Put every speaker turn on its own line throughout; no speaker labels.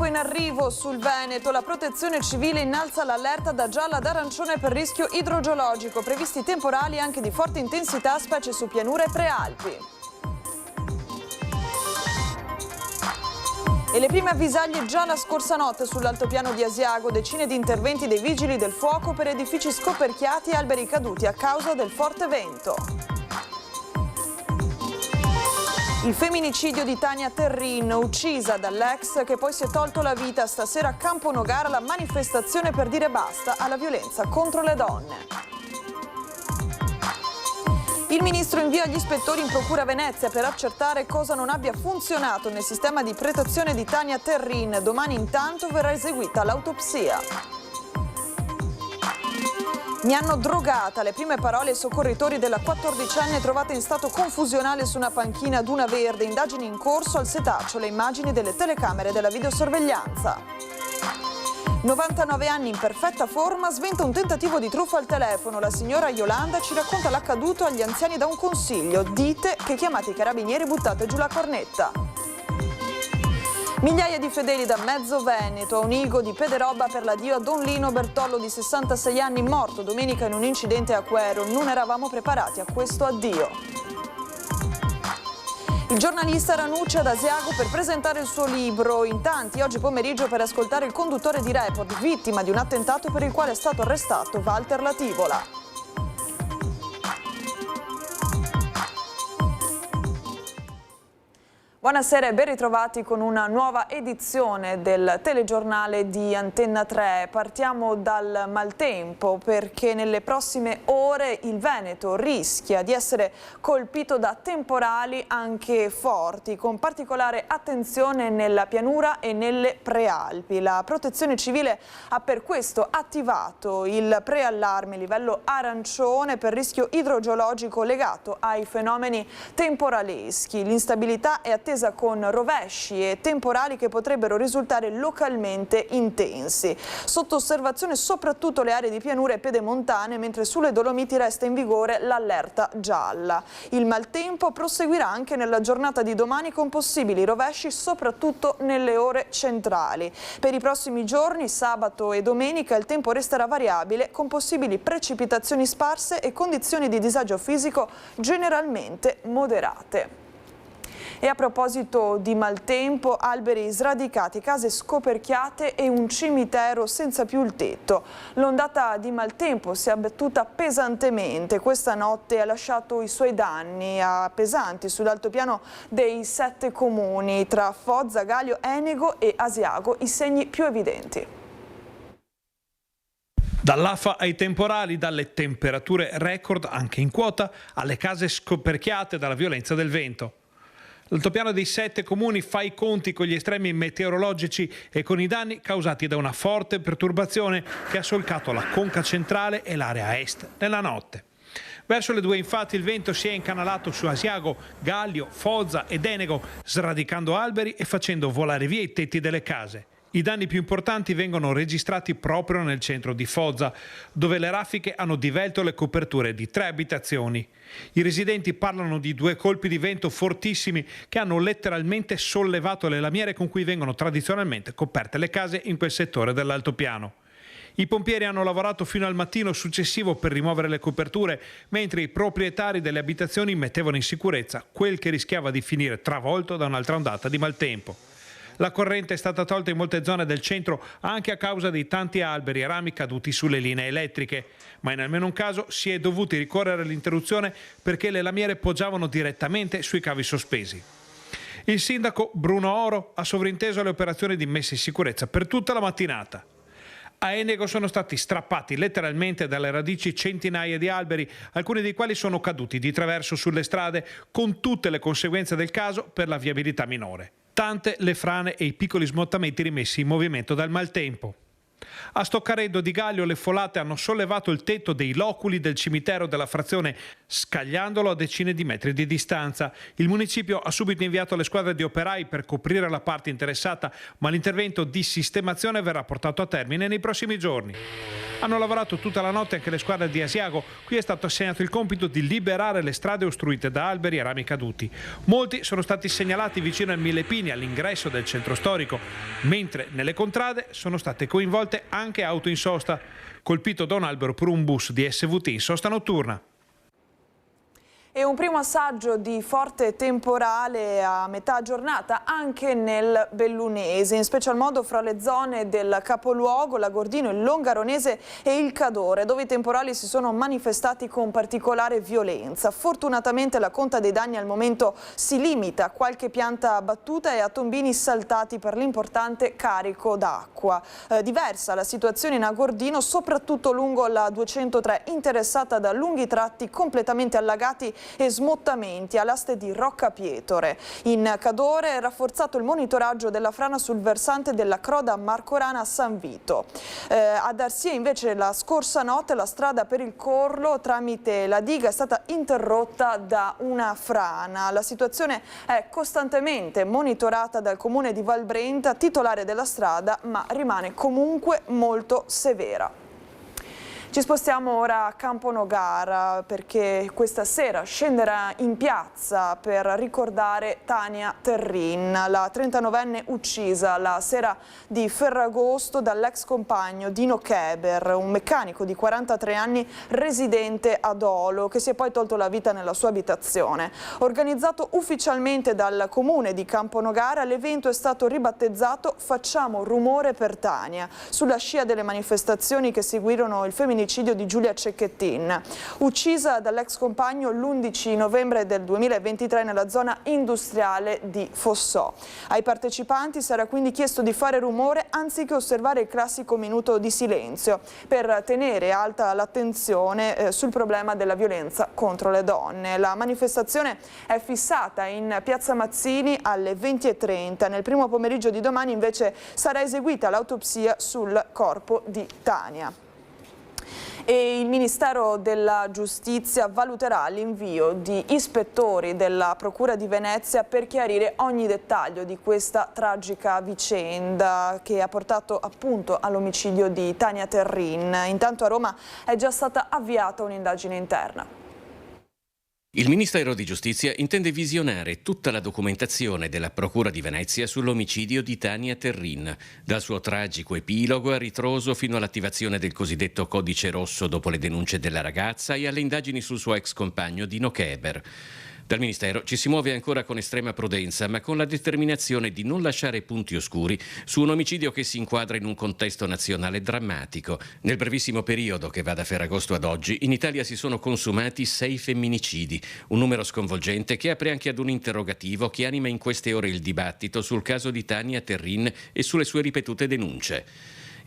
in arrivo sul Veneto. La Protezione Civile innalza l'allerta da gialla ad arancione per rischio idrogeologico. Previsti temporali anche di forte intensità, specie su pianure e prealpi. E le prime avvisaglie già la scorsa notte sull'altopiano di Asiago. Decine di interventi dei vigili del fuoco per edifici scoperchiati e alberi caduti a causa del forte vento. Il femminicidio di Tania Terrin, uccisa dall'ex che poi si è tolto la vita. Stasera a Campo Nogara la manifestazione per dire basta alla violenza contro le donne. Il ministro invia gli ispettori in procura a Venezia per accertare cosa non abbia funzionato nel sistema di protezione di Tania Terrin. Domani intanto verrà eseguita l'autopsia. Mi hanno drogata, le prime parole ai soccorritori della 14enne trovata in stato confusionale su una panchina ad Una Verde. Indagini in corso al setaccio, le immagini delle telecamere della videosorveglianza. 99 anni in perfetta forma, sventa un tentativo di truffa al telefono. La signora Yolanda ci racconta l'accaduto agli anziani da un consiglio. Dite che chiamate i carabinieri e buttate giù la cornetta. Migliaia di fedeli da mezzo Veneto a un igo di pederoba per l'addio a Don Lino Bertollo di 66 anni, morto domenica in un incidente a Quero. Non eravamo preparati a questo addio. Il giornalista Ranucci ad Asiago per presentare il suo libro. In tanti oggi pomeriggio per ascoltare il conduttore di Report, vittima di un attentato per il quale è stato arrestato Walter Lativola. Buonasera e ben ritrovati con una nuova edizione del telegiornale di Antenna 3. Partiamo dal maltempo perché nelle prossime ore il Veneto rischia di essere colpito da temporali anche forti, con particolare attenzione nella pianura e nelle prealpi. La Protezione Civile ha per questo attivato il preallarme livello arancione per rischio idrogeologico legato ai fenomeni temporaleschi. L'instabilità è attesa con rovesci e temporali che potrebbero risultare localmente intensi. Sotto osservazione soprattutto le aree di pianure e pedemontane, mentre sulle Dolomiti resta in vigore l'allerta gialla. Il maltempo proseguirà anche nella giornata di domani con possibili rovesci soprattutto nelle ore centrali. Per i prossimi giorni, sabato e domenica, il tempo resterà variabile con possibili precipitazioni sparse e condizioni di disagio fisico generalmente moderate. E a proposito di maltempo, alberi sradicati, case scoperchiate e un cimitero senza più il tetto. L'ondata di maltempo si è abbattuta pesantemente. Questa notte ha lasciato i suoi danni pesanti sull'altopiano dei 7 comuni, tra Foggia, Galio, Enego e Asiago, i segni più evidenti.
Dall'afa ai temporali, dalle temperature record anche in quota, alle case scoperchiate dalla violenza del vento. L'altopiano dei 7 comuni fa i conti con gli estremi meteorologici e con i danni causati da una forte perturbazione che ha solcato la conca centrale e l'area est nella notte. Verso le 2 infatti il vento si è incanalato su Asiago, Gallio, Foggia ed Enego, sradicando alberi e facendo volare via i tetti delle case. I danni più importanti vengono registrati proprio nel centro di Foggia, dove le raffiche hanno divelto le coperture di 3 abitazioni. I residenti parlano di 2 colpi di vento fortissimi che hanno letteralmente sollevato le lamiere con cui vengono tradizionalmente coperte le case in quel settore dell'altopiano. I pompieri hanno lavorato fino al mattino successivo per rimuovere le coperture, mentre i proprietari delle abitazioni mettevano in sicurezza quel che rischiava di finire travolto da un'altra ondata di maltempo. La corrente è stata tolta in molte zone del centro anche a causa dei tanti alberi e rami caduti sulle linee elettriche, ma in almeno un caso si è dovuti ricorrere all'interruzione perché le lamiere poggiavano direttamente sui cavi sospesi. Il sindaco Bruno Oro ha sovrinteso le operazioni di messa in sicurezza per tutta la mattinata. A Enego sono stati strappati letteralmente dalle radici centinaia di alberi, alcuni dei quali sono caduti di traverso sulle strade, con tutte le conseguenze del caso per la viabilità minore. Tante le frane e i piccoli smottamenti rimessi in movimento dal maltempo. A Stoccareddo di Gallio le folate hanno sollevato il tetto dei loculi del cimitero della frazione, scagliandolo a decine di metri di distanza. Il municipio ha subito inviato le squadre di operai per coprire la parte interessata, ma l'intervento di sistemazione verrà portato a termine nei prossimi giorni. Hanno lavorato tutta la notte anche le squadre di Asiago. Qui è stato assegnato il compito di liberare le strade ostruite da alberi e rami caduti. Molti sono stati segnalati vicino al Mille Pini, all'ingresso del centro storico, mentre nelle contrade sono state coinvolte anche auto in sosta, colpito da un albero per un bus di SVT in sosta notturna.
E un primo assaggio di forte temporale a metà giornata anche nel Bellunese, in special modo fra le zone del capoluogo, Lagordino, il Longaronese e il Cadore, dove i temporali si sono manifestati con particolare violenza. Fortunatamente la conta dei danni al momento si limita a qualche pianta abbattuta e a tombini saltati per l'importante carico d'acqua. Diversa la situazione in Agordino, soprattutto lungo la 203, interessata da lunghi tratti completamente allagati e smottamenti all'aste di Rocca Pietore. In Cadore è rafforzato il monitoraggio della frana sul versante della Croda Marcorana a San Vito. Ad Arsia invece la scorsa notte la strada per il Corlo tramite la diga è stata interrotta da una frana. La situazione è costantemente monitorata dal comune di Valbrenta, titolare della strada, ma rimane comunque molto severa. Ci spostiamo ora a Camponogara perché questa sera scenderà in piazza per ricordare Tania Terrin, la 39enne uccisa la sera di Ferragosto dall'ex compagno Dino Keber, un meccanico di 43 anni residente ad Olo che si è poi tolto la vita nella sua abitazione. Organizzato ufficialmente dal comune di Camponogara, l'evento è stato ribattezzato Facciamo rumore per Tania, sulla scia delle manifestazioni che seguirono il femminicidio di Giulia Cecchettin, uccisa dall'ex compagno l'11 novembre del 2023 nella zona industriale di Fossò. Ai partecipanti sarà quindi chiesto di fare rumore anziché osservare il classico minuto di silenzio per tenere alta l'attenzione sul problema della violenza contro le donne. La manifestazione è fissata in Piazza Mazzini alle 20:30. Nel primo pomeriggio di domani invece sarà eseguita l'autopsia sul corpo di Tania. E il Ministero della Giustizia valuterà l'invio di ispettori della Procura di Venezia per chiarire ogni dettaglio di questa tragica vicenda che ha portato appunto all'omicidio di Tania Terrin. Intanto a Roma è già stata avviata un'indagine interna.
Il Ministero di Giustizia intende visionare tutta la documentazione della Procura di Venezia sull'omicidio di Tania Terrin, dal suo tragico epilogo a ritroso fino all'attivazione del cosiddetto codice rosso dopo le denunce della ragazza e alle indagini sul suo ex compagno Dino Keber. Dal Ministero ci si muove ancora con estrema prudenza, ma con la determinazione di non lasciare punti oscuri su un omicidio che si inquadra in un contesto nazionale drammatico. Nel brevissimo periodo che va da Ferragosto ad oggi, in Italia si sono consumati 6 femminicidi, un numero sconvolgente che apre anche ad un interrogativo che anima in queste ore il dibattito sul caso di Tania Terrin e sulle sue ripetute denunce.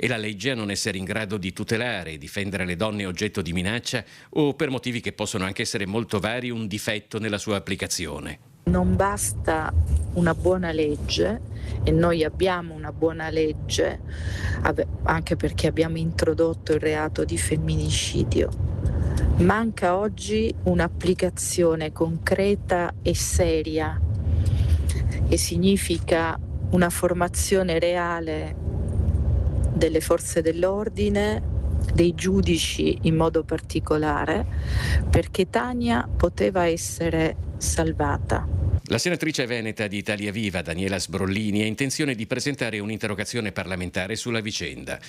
E la legge a non essere in grado di tutelare e difendere le donne oggetto di minaccia o, per motivi che possono anche essere molto vari, un difetto nella sua applicazione.
Non basta una buona legge e noi abbiamo una buona legge anche perché abbiamo introdotto il reato di femminicidio. Manca oggi un'applicazione concreta e seria e significa una formazione reale delle forze dell'ordine, dei giudici in modo particolare, perché Tania poteva essere salvata.
La senatrice veneta di Italia Viva, Daniela Sbrollini, ha intenzione di presentare un'interrogazione parlamentare sulla vicenda.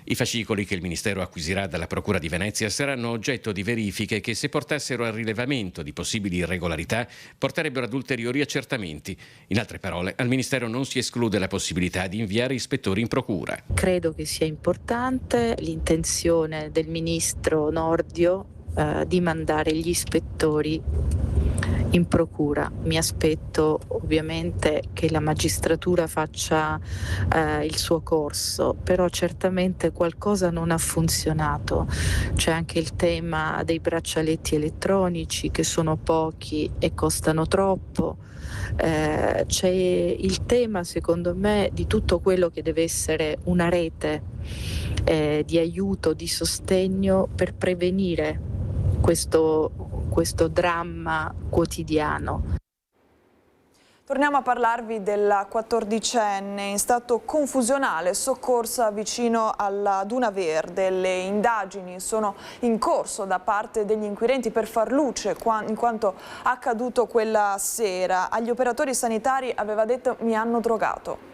I fascicoli che il Ministero acquisirà dalla Procura di Venezia saranno oggetto di verifiche che, se portassero al rilevamento di possibili irregolarità, porterebbero ad ulteriori accertamenti. In altre parole, al Ministero non si esclude la possibilità di inviare ispettori in procura.
Credo che sia importante l'intenzione del Ministro Nordio di mandare gli ispettori in procura. Mi aspetto ovviamente che la magistratura faccia il suo corso, però certamente qualcosa non ha funzionato. C'è anche il tema dei braccialetti elettronici che sono pochi e costano troppo. C'è il tema, secondo me, di tutto quello che deve essere una rete di aiuto, di sostegno per prevenire questo dramma quotidiano.
Torniamo a parlarvi della 14enne in stato confusionale soccorsa vicino alla Duna Verde. Le indagini sono in corso da parte degli inquirenti per far luce in quanto accaduto quella sera. Agli operatori sanitari aveva detto: mi hanno drogato.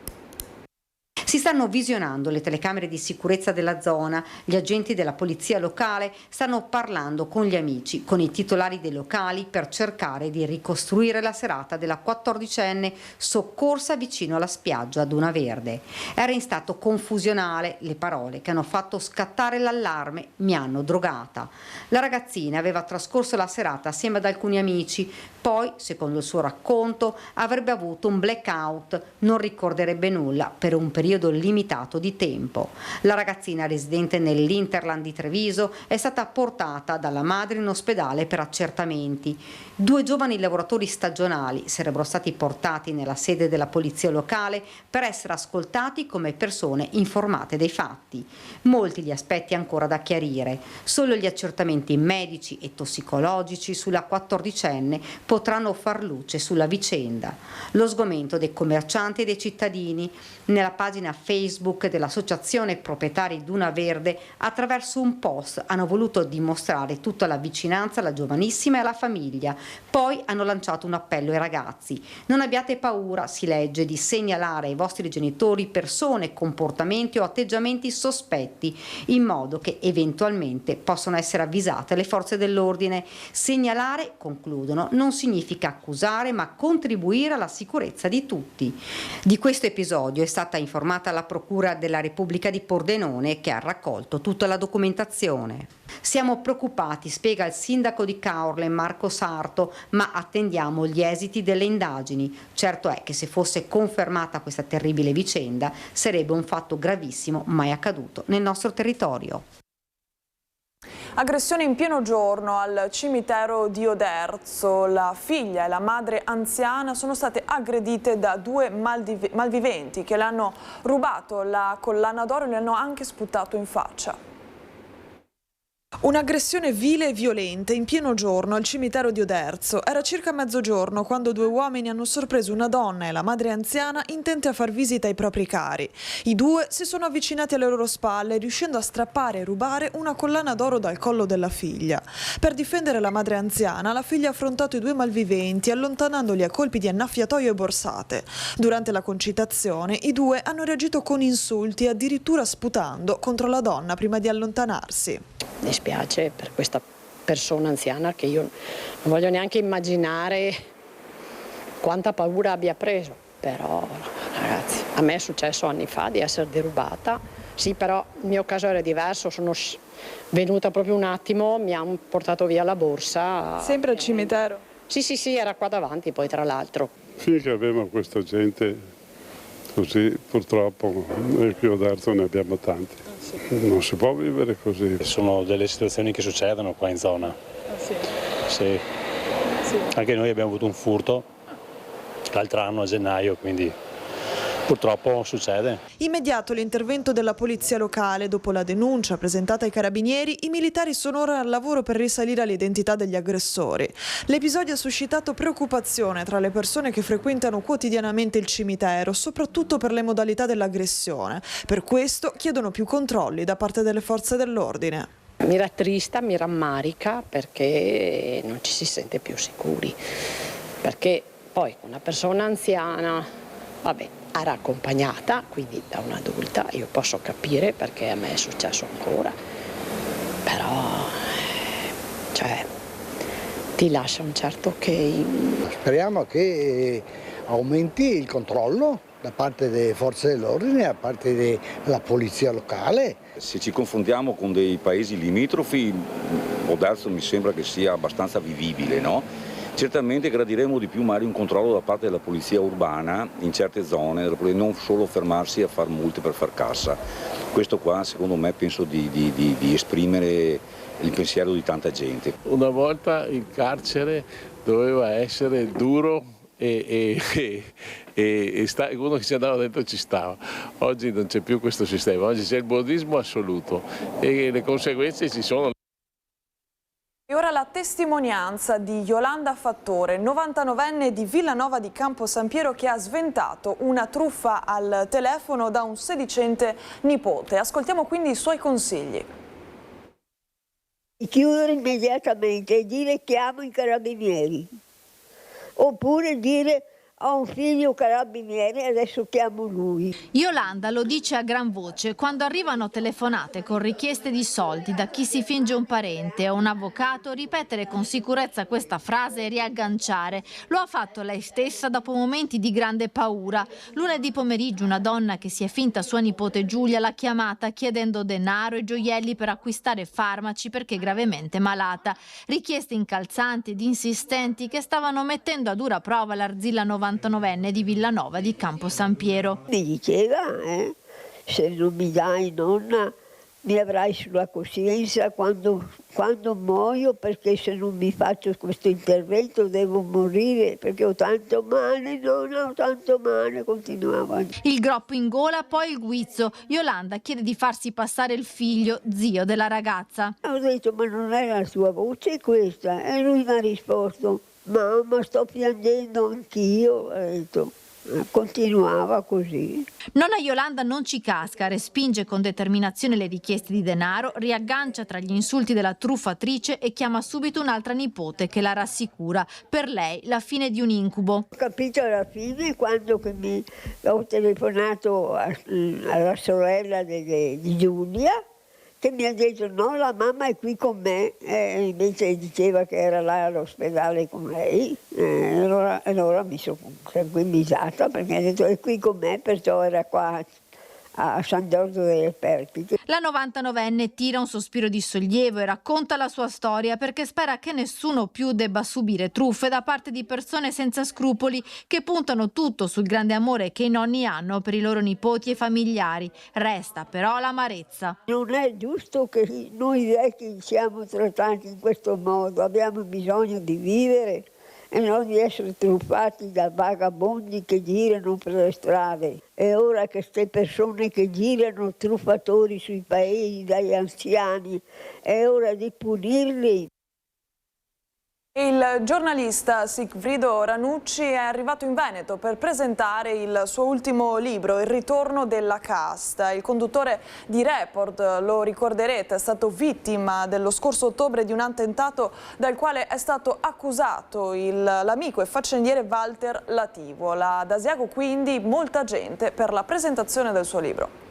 Si stanno visionando le telecamere di sicurezza della zona, gli agenti della polizia locale stanno parlando con gli amici, con i titolari dei locali per cercare di ricostruire la serata della 14enne soccorsa vicino alla spiaggia Duna Verde. Era in stato confusionale, le parole che hanno fatto scattare l'allarme: mi hanno drogata. La ragazzina aveva trascorso la serata assieme ad alcuni amici, poi, secondo il suo racconto, avrebbe avuto un blackout, non ricorderebbe nulla per un periodo limitato di tempo. La ragazzina, residente nell'Interland di Treviso, è stata portata dalla madre in ospedale per accertamenti. 2 giovani lavoratori stagionali sarebbero stati portati nella sede della polizia locale per essere ascoltati come persone informate dei fatti. Molti gli aspetti ancora da chiarire. Solo gli accertamenti medici e tossicologici sulla 14enne potranno far luce sulla vicenda. Lo sgomento dei commercianti e dei cittadini. Nella pagina Facebook dell'Associazione Proprietari Duna Verde, attraverso un post hanno voluto dimostrare tutta la vicinanza alla giovanissima e alla famiglia. Poi hanno lanciato un appello ai ragazzi: non abbiate paura, si legge, di segnalare ai vostri genitori persone, comportamenti o atteggiamenti sospetti, in modo che eventualmente possano essere avvisate le forze dell'ordine. Segnalare, concludono, non significa accusare, ma contribuire alla sicurezza di tutti. Di questo episodio è stata informata la Procura della Repubblica di Pordenone, che ha raccolto tutta la documentazione. Siamo preoccupati, spiega il sindaco di Caorle, Marco Sarto, ma attendiamo gli esiti delle indagini. Certo è che se fosse confermata questa terribile vicenda sarebbe un fatto gravissimo mai accaduto nel nostro territorio.
Aggressione in pieno giorno al cimitero di Oderzo. La figlia e la madre anziana sono state aggredite da 2 malviventi che le hanno rubato la collana d'oro e le hanno anche sputato in faccia. Un'aggressione vile e violenta in pieno giorno al cimitero di Oderzo. Era circa mezzogiorno quando 2 uomini hanno sorpreso una donna e la madre anziana intente a far visita ai propri cari. I 2 si sono avvicinati alle loro spalle, riuscendo a strappare e rubare una collana d'oro dal collo della figlia. Per difendere la madre anziana, la figlia ha affrontato i 2 malviventi, allontanandoli a colpi di annaffiatoio e borsate. Durante la concitazione, i 2 hanno reagito con insulti e addirittura sputando contro la donna prima di allontanarsi.
Mi spiace per questa persona anziana, che io non voglio neanche immaginare quanta paura abbia preso, però ragazzi, a me è successo anni fa di essere derubata, sì, però il mio caso era diverso, sono venuta proprio un attimo, mi hanno portato via la borsa.
Sempre al cimitero?
Sì, era qua davanti poi tra l'altro.
Sì, che abbiamo questa gente così, purtroppo, noi qui a Oderzo ne abbiamo tanti. Non si può vivere così.
Sono delle situazioni che succedono qua in zona. Sì. Anche noi abbiamo avuto un furto l'altro anno a gennaio, quindi purtroppo succede.
Immediato l'intervento della polizia locale. Dopo la denuncia presentata ai carabinieri, i militari sono ora al lavoro per risalire all'identità degli aggressori. L'episodio ha suscitato preoccupazione tra le persone che frequentano quotidianamente il cimitero, soprattutto per le modalità dell'aggressione. Per questo chiedono più controlli da parte delle forze dell'ordine.
Mi rattrista, mi rammarica, perché non ci si sente più sicuri. Perché poi una persona anziana, vabbè, era accompagnata, quindi da un'adulta, io posso capire perché a me è successo ancora, però cioè, ti lascia un certo che...
Speriamo che aumenti il controllo da parte delle forze dell'ordine, da parte della polizia locale.
Se ci confrontiamo con dei paesi limitrofi, Oderzo mi sembra che sia abbastanza vivibile, no? Certamente gradiremo di più magari un controllo da parte della polizia urbana in certe zone, non solo fermarsi a far multe per far cassa. Questo qua secondo me penso di esprimere il pensiero di tanta gente.
Una volta il carcere doveva essere duro e uno che ci andava dentro ci stava. Oggi non c'è più questo sistema, oggi c'è il buonismo assoluto e le conseguenze ci sono.
E ora la testimonianza di Yolanda Fattore, 99enne di Villanova di Campo San Piero, che ha sventato una truffa al telefono da un sedicente nipote. Ascoltiamo quindi i suoi consigli.
Chiudere immediatamente e dire chiamo i carabinieri, oppure dire ho un figlio carabiniere, adesso chiamo lui.
Yolanda lo dice a gran voce quando arrivano telefonate con richieste di soldi da chi si finge un parente o un avvocato. Ripetere con sicurezza questa frase e riagganciare. Lo ha fatto lei stessa dopo momenti di grande paura. Lunedì pomeriggio una donna che si è finta sua nipote Giulia l'ha chiamata chiedendo denaro e gioielli per acquistare farmaci perché gravemente malata. Richieste incalzanti ed insistenti che stavano mettendo a dura prova l'Arzilla 99enne di Villanova di Campo San Piero.
Mi diceva, se non mi dai nonna mi avrai sulla coscienza quando muoio, perché se non mi faccio questo intervento devo morire perché ho tanto male, nonna, ho tanto male, continuava.
Il groppo in gola, poi il guizzo. Yolanda chiede di farsi passare il figlio, zio della ragazza.
Ho detto, ma non è la sua voce questa? E lui mi ha risposto, mamma, sto piangendo anch'io, ha detto. Continuava così.
Nonna Yolanda non ci casca, respinge con determinazione le richieste di denaro, riaggancia tra gli insulti della truffatrice e chiama subito un'altra nipote che la rassicura. Per lei la fine di un incubo.
Ho capito alla fine quando mi ho telefonato alla sorella di Giulia, che mi ha detto no, la mamma è qui con me, invece diceva che era là all'ospedale con lei, allora mi sono tranquillizzata perché ha detto è qui con me, perciò era qua a San Giorgio delle Pertiche.
La 99enne tira un sospiro di sollievo e racconta la sua storia perché spera che nessuno più debba subire truffe da parte di persone senza scrupoli che puntano tutto sul grande amore che i nonni hanno per i loro nipoti e familiari. Resta però l'amarezza.
Non è giusto che noi vecchi siamo trattati in questo modo, abbiamo bisogno di vivere e non di essere truffati da vagabondi che girano per le strade. È ora che queste persone che girano truffatori sui paesi dagli anziani, è ora di punirli.
Il giornalista Sigfrido Ranucci è arrivato in Veneto per presentare il suo ultimo libro, Il ritorno della casta. Il conduttore di Report, lo ricorderete, è stato vittima dello scorso ottobre di un attentato dal quale è stato accusato l'amico e faccendiere Walter Lativo. Ad Asiago quindi molta gente per la presentazione del suo libro.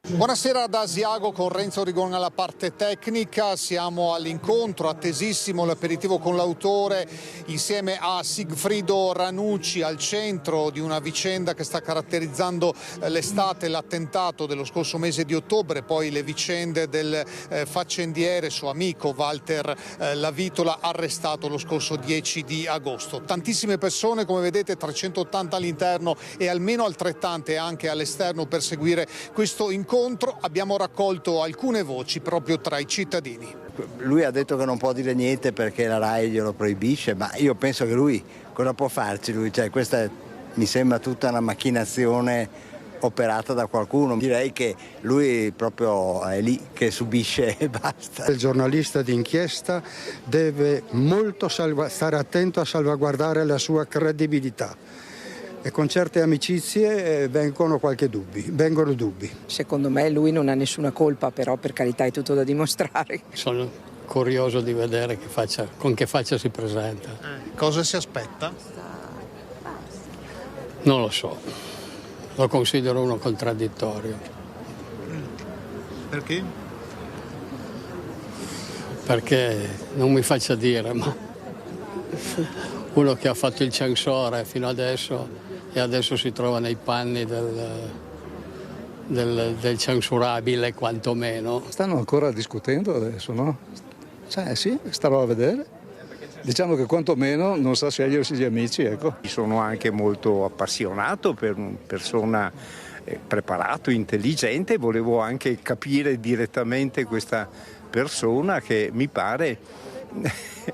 Buonasera da Asiago con Renzo Rigoni alla parte tecnica, siamo all'incontro, attesissimo l'aperitivo con l'autore insieme a Sigfrido Ranucci al centro di una vicenda che sta caratterizzando l'estate, l'attentato dello scorso mese di ottobre, poi le vicende del faccendiere, suo amico Walter Lavitola, arrestato lo scorso 10 di agosto. Tantissime persone, come vedete 380 all'interno e almeno altrettante anche all'esterno per seguire questo incontro. Abbiamo raccolto alcune voci proprio tra i cittadini.
Lui ha detto che non può dire niente perché la RAI glielo proibisce, ma io penso che lui cosa può farci lui? Cioè, questa mi sembra tutta una macchinazione operata da qualcuno. Direi che lui proprio è lì che subisce e basta.
Il giornalista d'inchiesta deve molto stare attento a salvaguardare la sua credibilità. E con certe amicizie vengono dubbi.
Secondo me lui non ha nessuna colpa, però per carità è tutto da dimostrare.
Sono curioso di vedere con che faccia si presenta.
Cosa si aspetta?
Non lo so, lo considero uno contraddittorio.
Perché?
Perché non mi faccia dire, ma uno che ha fatto il censore fino adesso e adesso si trova nei panni del censurabile quantomeno.
Stanno ancora discutendo adesso, no? Cioè sì, starò a vedere. Diciamo che quantomeno non sa scegliersi gli amici, ecco.
Sono anche molto appassionato per una persona preparato, intelligente, volevo anche capire direttamente questa persona che mi pare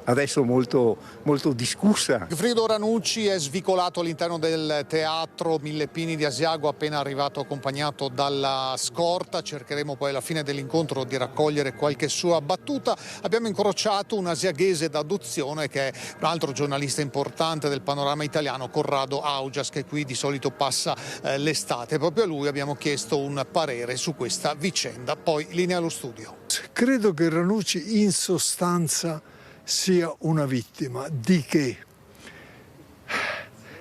adesso molto, molto discussa.
Sigfrido Ranucci è svicolato all'interno del teatro Mille Pini di Asiago, appena arrivato accompagnato dalla scorta. Cercheremo poi alla fine dell'incontro di raccogliere qualche sua battuta. Abbiamo incrociato un asiaghese d'adozione che è un altro giornalista importante del panorama italiano, Corrado Augias, che qui di solito passa l'estate. Proprio a lui abbiamo chiesto un parere su questa vicenda. Poi linea allo studio.
Credo che Ranucci in sostanza sia una vittima di che?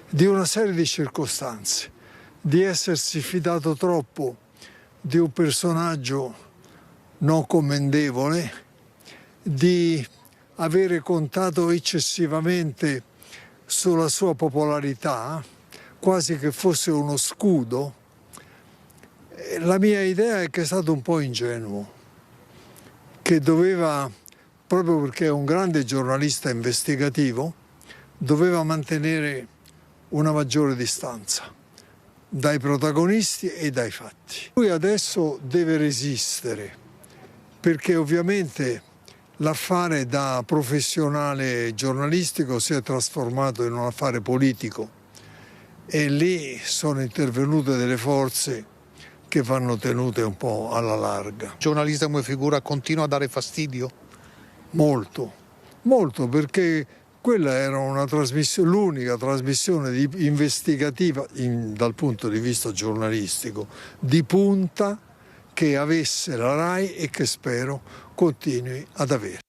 Di una serie di circostanze, di essersi fidato troppo di un personaggio non commendevole, di avere contato eccessivamente sulla sua popolarità, quasi che fosse uno scudo. La mia idea è che è stato un po' ingenuo, che doveva, proprio perché è un grande giornalista investigativo, doveva mantenere una maggiore distanza dai protagonisti e dai fatti. Lui adesso deve resistere, perché ovviamente l'affare da professionale giornalistico si è trasformato in un affare politico e lì sono intervenute delle forze che vanno tenute un po' alla larga.
Il giornalista come figura continua a dare fastidio?
Molto, molto, perché quella era una trasmissione, l'unica trasmissione investigativa dal punto di vista giornalistico di punta che avesse la RAI e che spero continui ad avere.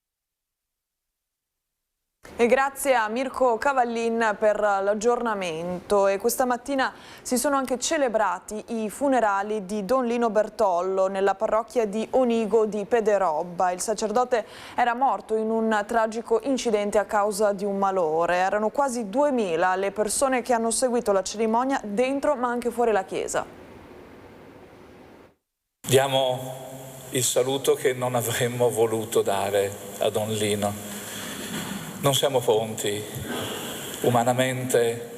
E grazie a Mirko Cavallin per l'aggiornamento. E questa mattina si sono anche celebrati i funerali di Don Lino Bertollo nella parrocchia di Onigo di Pederobba. Il sacerdote era morto in un tragico incidente a causa di un malore. Erano quasi 2000 le persone che hanno seguito la cerimonia dentro ma anche fuori la chiesa.
Diamo il saluto che non avremmo voluto dare a Don Lino. Non siamo pronti umanamente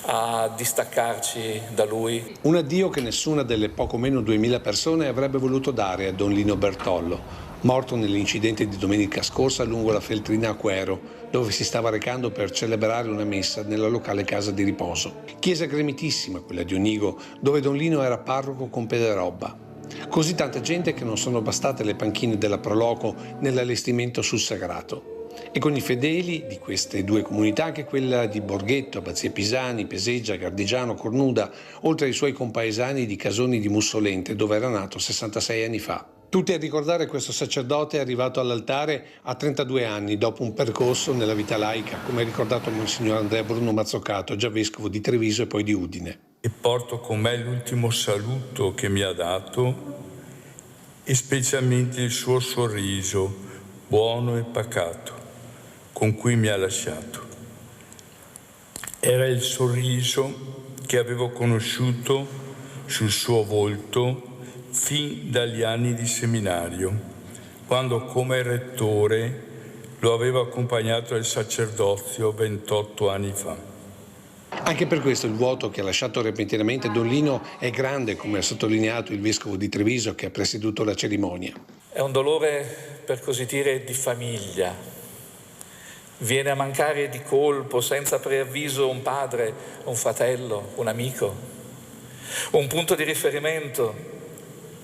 a distaccarci da lui.
Un addio che nessuna delle poco meno 2000 persone avrebbe voluto dare a Don Lino Bertollo, morto nell'incidente di domenica scorsa lungo la Feltrina a Quero, dove si stava recando per celebrare una messa nella locale casa di riposo. Chiesa gremitissima, quella di Onigo, dove Don Lino era parroco con Pederobba. Così tanta gente che non sono bastate le panchine della Proloco nell'allestimento sul sagrato. E con i fedeli di queste due comunità anche quella di Borghetto, Abbazia Pisani, Peseggia, Gardigiano, Cornuda, oltre ai suoi compaesani di Casoni di Mussolente, dove era nato 66 anni fa. Tutti a ricordare questo sacerdote arrivato all'altare a 32 anni dopo un percorso nella vita laica, come ha ricordato Monsignor Andrea Bruno Mazzocato, già vescovo di Treviso e poi di Udine.
E porto con me l'ultimo saluto che mi ha dato e specialmente il suo sorriso buono e pacato con cui mi ha lasciato. Era il sorriso che avevo conosciuto sul suo volto fin dagli anni di seminario, quando come rettore lo avevo accompagnato al sacerdozio 28 anni fa.
Anche per questo il vuoto che ha lasciato repentinamente Don Lino è grande, come ha sottolineato il vescovo di Treviso che ha presieduto la cerimonia.
È un dolore, per così dire, di famiglia. Viene a mancare di colpo, senza preavviso, un padre, un fratello, un amico, un punto di riferimento,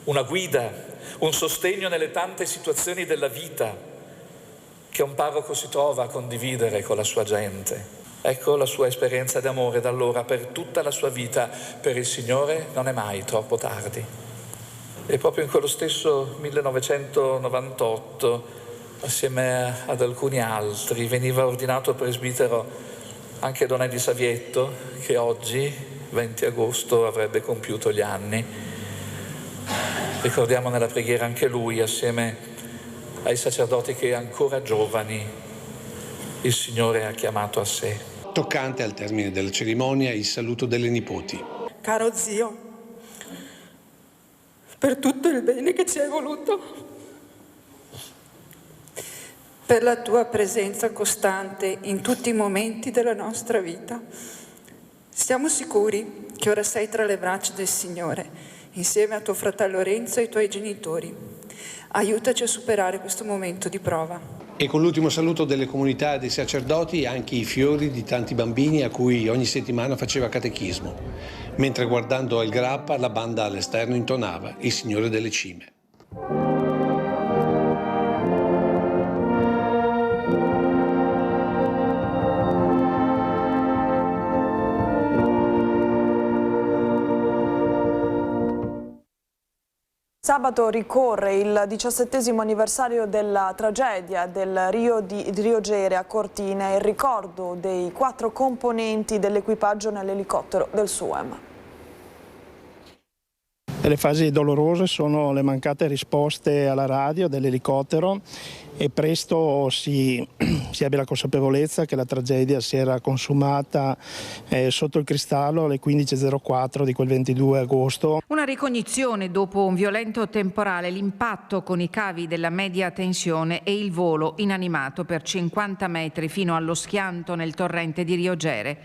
una guida, un sostegno nelle tante situazioni della vita che un parroco si trova a condividere con la sua gente. Ecco la sua esperienza d'amore da allora per tutta la sua vita per il Signore non è mai troppo tardi. E proprio in quello stesso 1998, assieme ad alcuni altri, veniva ordinato presbitero anche Don Eddie Savietto, che oggi, 20 agosto, avrebbe compiuto gli anni. Ricordiamo nella preghiera anche lui, assieme ai sacerdoti che ancora giovani il Signore ha chiamato a sé.
Toccante al termine della cerimonia il saluto delle nipoti.
Caro zio, per tutto il bene che ci hai voluto, per la tua presenza costante in tutti i momenti della nostra vita. Siamo sicuri che ora sei tra le braccia del Signore, insieme a tuo fratello Lorenzo e ai tuoi genitori. Aiutaci a superare questo momento di prova.
E con l'ultimo saluto delle comunità e dei sacerdoti anche i fiori di tanti bambini a cui ogni settimana faceva catechismo, mentre guardando al grappa la banda all'esterno intonava Il Signore delle Cime.
Sabato ricorre il 17° anniversario della tragedia del Rio di Rio Gere a Cortina e il ricordo dei 4 componenti dell'equipaggio nell'elicottero del Suem.
Le fasi dolorose sono le mancate risposte alla radio dell'elicottero e presto si ebbe la consapevolezza che la tragedia si era consumata sotto il cristallo alle 15:04 di quel 22 agosto.
Una ricognizione dopo un violento temporale, l'impatto con i cavi della media tensione e il volo inanimato per 50 metri fino allo schianto nel torrente di Rio Gere.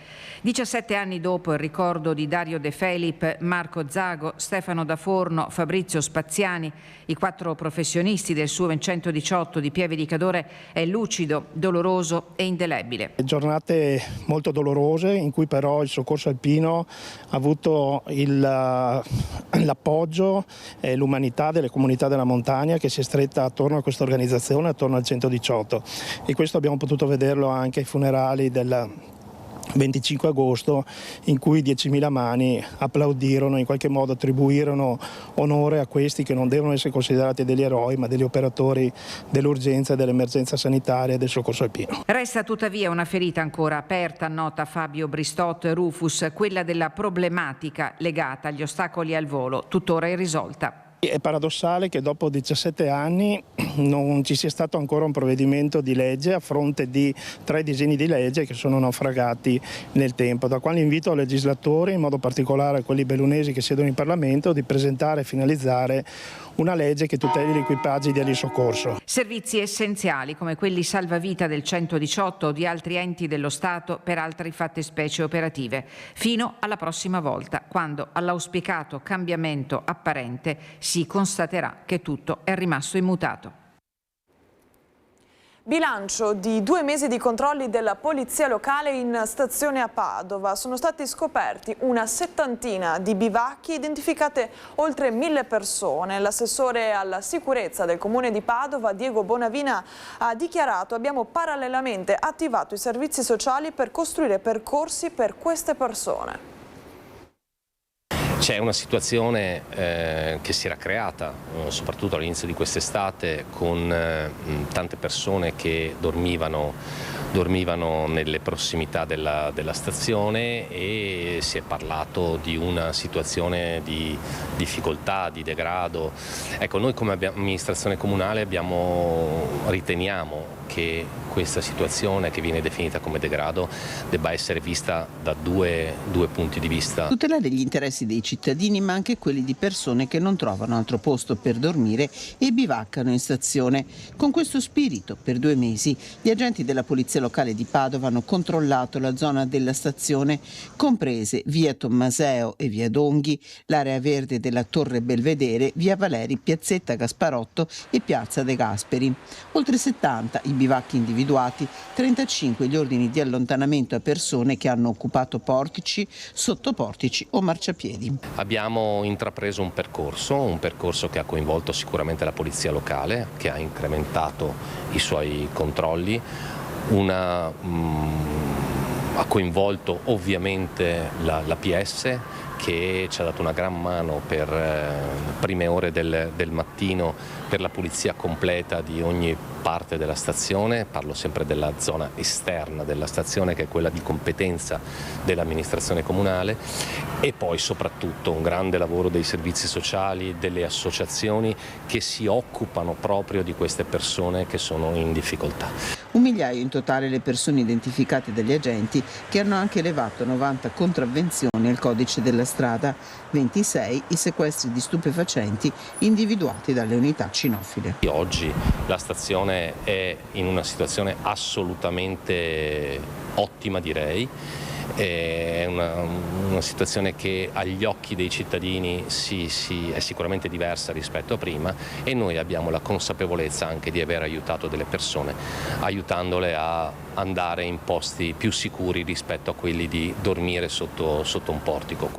17 anni dopo il ricordo di Dario De Felip, Marco Zago, Stefano Da Forno, Fabrizio Spaziani, i 4 professionisti del Suem 118 di Pieve di Cadore è lucido, doloroso e indelebile.
Giornate molto dolorose in cui però il soccorso alpino ha avuto l'appoggio e l'umanità delle comunità della montagna che si è stretta attorno a questa organizzazione, attorno al 118, e questo abbiamo potuto vederlo anche ai funerali del 25 agosto in cui 10.000 mani applaudirono, in qualche modo attribuirono onore a questi che non devono essere considerati degli eroi ma degli operatori dell'urgenza, dell'emergenza sanitaria e del soccorso alpino.
Resta tuttavia una ferita ancora aperta, nota Fabio Bristot Rufus, quella della problematica legata agli ostacoli al volo, tuttora irrisolta.
È paradossale che dopo 17 anni non ci sia stato ancora un provvedimento di legge a fronte di 3 disegni di legge che sono naufragati nel tempo, da quale invito ai legislatori, in modo particolare a quelli bellunesi che siedono in Parlamento, di presentare e finalizzare una legge che tuteli gli equipaggi di alisoccorso.
Servizi essenziali come quelli salvavita del 118 o di altri enti dello Stato per altre fattispecie operative, fino alla prossima volta, quando all'auspicato cambiamento apparente si constaterà che tutto è rimasto immutato.
Bilancio di 2 mesi di controlli della polizia locale in stazione a Padova. Sono stati scoperti una 70ina di bivacchi, identificate oltre 1.000 persone. L'assessore alla sicurezza del comune di Padova, Diego Bonavina, ha dichiarato: abbiamo parallelamente attivato i servizi sociali per costruire percorsi per queste persone.
C'è una situazione che si era creata, soprattutto all'inizio di quest'estate, con tante persone che dormivano nelle prossimità della stazione, e si è parlato di una situazione di difficoltà, di degrado. Ecco, noi come amministrazione comunale riteniamo che questa situazione, che viene definita come degrado, debba essere vista da due punti di vista.
Tutelare gli interessi dei cittadini, ma anche quelli di persone che non trovano altro posto per dormire e bivaccano in stazione. Con questo spirito, per 2 mesi, gli agenti della Polizia Locale di Padova hanno controllato la zona della stazione, comprese via Tommaseo e via Donghi, l'area verde della Torre Belvedere, via Valeri, piazzetta Gasparotto e piazza De Gasperi. Oltre 70 i bivacchi individuati, 35 gli ordini di allontanamento a persone che hanno occupato portici, sottoportici o marciapiedi.
Abbiamo intrapreso un percorso che ha coinvolto sicuramente la polizia locale, che ha incrementato i suoi controlli, ha coinvolto ovviamente la PS, che ci ha dato una gran mano per prime ore del mattino per la pulizia completa di ogni parte della stazione. Parlo sempre della zona esterna della stazione, che è quella di competenza dell'amministrazione comunale, e poi soprattutto un grande lavoro dei servizi sociali, delle associazioni che si occupano proprio di queste persone che sono in difficoltà.
1 migliaio in totale le persone identificate dagli agenti, che hanno anche elevato 90 contravvenzioni al codice della strada, 26 i sequestri di stupefacenti individuati dalle unità cinofile.
Oggi la stazione è in una situazione assolutamente ottima, direi. È una situazione che agli occhi dei cittadini è sicuramente diversa rispetto a prima, e noi abbiamo la consapevolezza anche di aver aiutato delle persone, aiutandole a andare in posti più sicuri rispetto a quelli di dormire sotto un portico.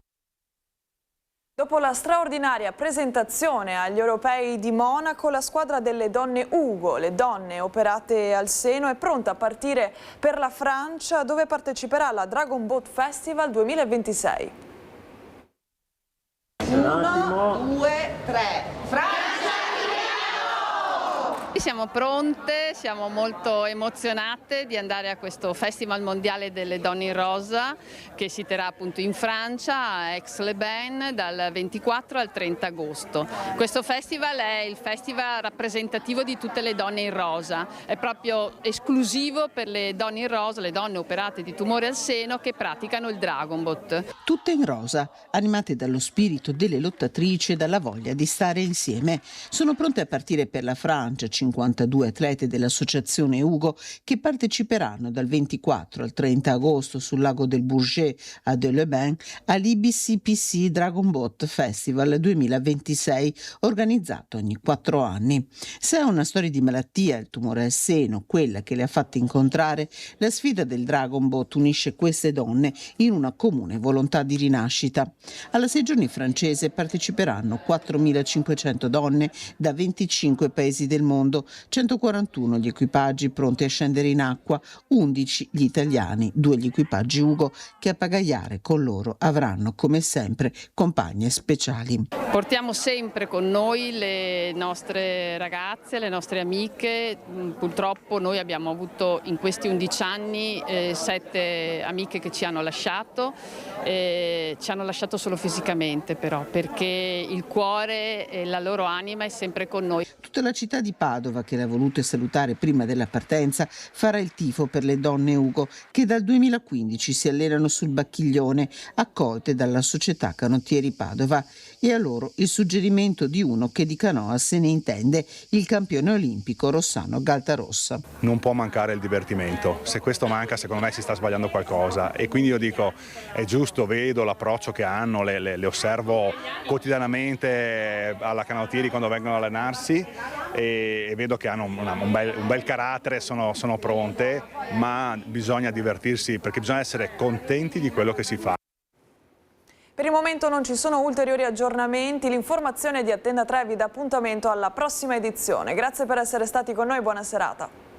Dopo la straordinaria presentazione agli europei di Monaco, la squadra delle donne Ugo, le donne operate al seno, è pronta a partire per la Francia, dove parteciperà alla Dragon Boat Festival 2026.
1, 2, 3, Francia!
Siamo pronte, siamo molto emozionate di andare a questo Festival Mondiale delle Donne in Rosa che si terrà appunto in Francia, a Aix-les-Bains, dal 24 al 30 agosto. Questo festival è il festival rappresentativo di tutte le donne in rosa, è proprio esclusivo per le donne in rosa, le donne operate di tumore al seno che praticano il Dragon Boat.
Tutte in rosa, animate dallo spirito delle lottatrici e dalla voglia di stare insieme. Sono pronte a partire per la Francia, 52 atlete dell'associazione Ugo che parteciperanno dal 24 al 30 agosto sul lago del Bourget a Aix-les-Bains all'IBCPC Dragon Boat Festival 2026, organizzato ogni 4 anni. Se è una storia di malattia, il tumore al seno, quella che le ha fatte incontrare, la sfida del Dragon Boat unisce queste donne in una comune volontà di rinascita. Alla 6 giorni francese parteciperanno 4.500 donne da 25 paesi del mondo, 141 gli equipaggi pronti a scendere in acqua, 11 gli italiani, 2 gli equipaggi Ugo che a pagaiare con loro avranno come sempre compagne speciali.
Portiamo sempre con noi le nostre ragazze, le nostre amiche. Purtroppo noi abbiamo avuto in questi 11 anni 7 amiche che ci hanno lasciato solo fisicamente però, perché il cuore e la loro anima è sempre con noi.
Tutta la città di Padova, che l'ha volute salutare prima della partenza, farà il tifo per le donne Ugo che dal 2015 si allenano sul Bacchiglione, accolte dalla società Canottieri Padova. E a loro il suggerimento di uno che di canoa se ne intende, il campione olimpico Rossano Galtarossa.
Non può mancare il divertimento, se questo manca secondo me si sta sbagliando qualcosa, e quindi io dico è giusto, vedo l'approccio che hanno, le osservo quotidianamente alla Canottieri quando vengono a allenarsi e vedo che hanno un bel carattere, sono pronte, ma bisogna divertirsi perché bisogna essere contenti di quello che si fa.
Per il momento non ci sono ulteriori aggiornamenti, l'informazione di Antena 3 vi dà appuntamento alla prossima edizione. Grazie per essere stati con noi, buona serata.